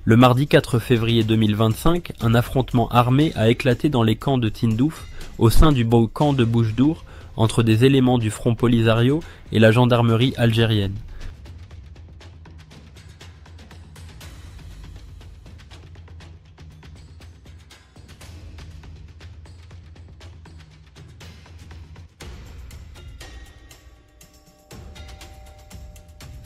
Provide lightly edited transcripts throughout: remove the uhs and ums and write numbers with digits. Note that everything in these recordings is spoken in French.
Le mardi 4 février 2025, un affrontement armé a éclaté dans les camps de Tindouf, au sein du beau camp de Boujdour, entre des éléments du Front Polisario et la gendarmerie algérienne.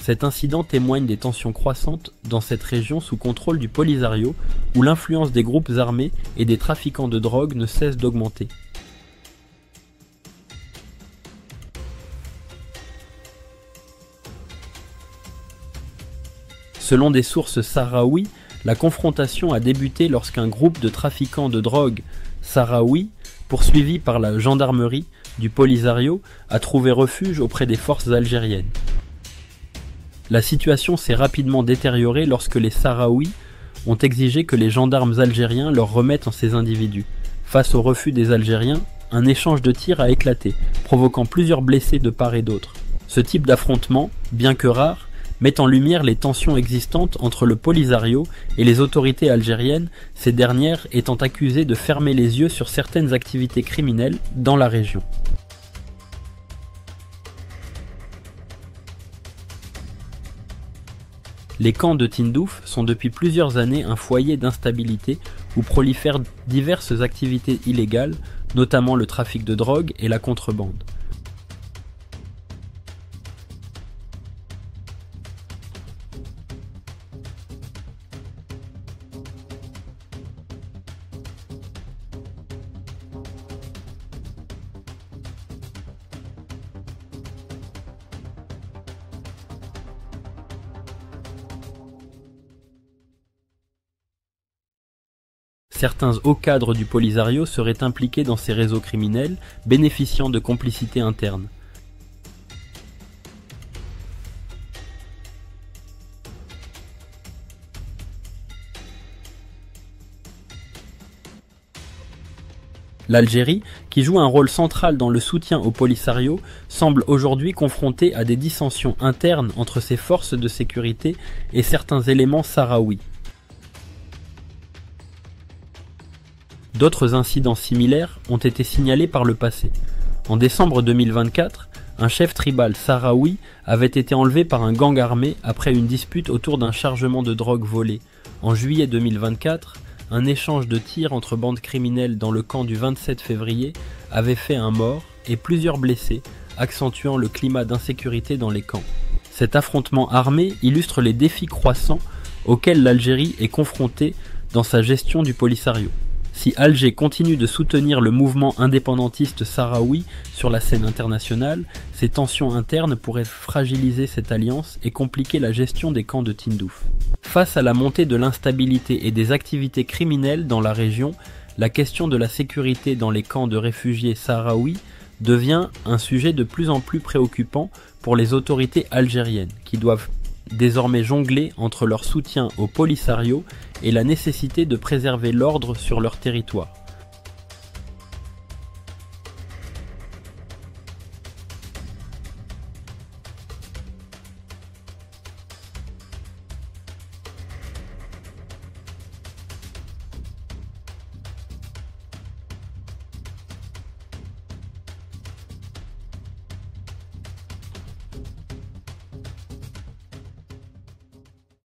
Cet incident témoigne des tensions croissantes dans cette région sous contrôle du Polisario, où l'influence des groupes armés et des trafiquants de drogue ne cesse d'augmenter. Selon des sources sahraouies, la confrontation a débuté lorsqu'un groupe de trafiquants de drogue sahraouis, poursuivi par la gendarmerie du Polisario, a trouvé refuge auprès des forces algériennes. La situation s'est rapidement détériorée lorsque les Sahraouis ont exigé que les gendarmes algériens leur remettent ces individus. Face au refus des Algériens, un échange de tirs a éclaté, provoquant plusieurs blessés de part et d'autre. Ce type d'affrontement, bien que rare, met en lumière les tensions existantes entre le Polisario et les autorités algériennes, ces dernières étant accusées de fermer les yeux sur certaines activités criminelles dans la région. Les camps de Tindouf sont depuis plusieurs années un foyer d'instabilité où prolifèrent diverses activités illégales, notamment le trafic de drogue et la contrebande. Certains hauts cadres du Polisario seraient impliqués dans ces réseaux criminels, bénéficiant de complicités internes. L'Algérie, qui joue un rôle central dans le soutien au Polisario, semble aujourd'hui confrontée à des dissensions internes entre ses forces de sécurité et certains éléments sahraouis. D'autres incidents similaires ont été signalés par le passé. En décembre 2024, un chef tribal sahraoui avait été enlevé par un gang armé après une dispute autour d'un chargement de drogue volé. En juillet 2024, un échange de tirs entre bandes criminelles dans le camp du 27 février avait fait un mort et plusieurs blessés, accentuant le climat d'insécurité dans les camps. Cet affrontement armé illustre les défis croissants auxquels l'Algérie est confrontée dans sa gestion du Polisario. Si Alger continue de soutenir le mouvement indépendantiste sahraoui sur la scène internationale, ces tensions internes pourraient fragiliser cette alliance et compliquer la gestion des camps de Tindouf. Face à la montée de l'instabilité et des activités criminelles dans la région, la question de la sécurité dans les camps de réfugiés sahraouis devient un sujet de plus en plus préoccupant pour les autorités algériennes, qui doivent désormais jongler entre leur soutien au Polisario et la nécessité de préserver l'ordre sur leur territoire.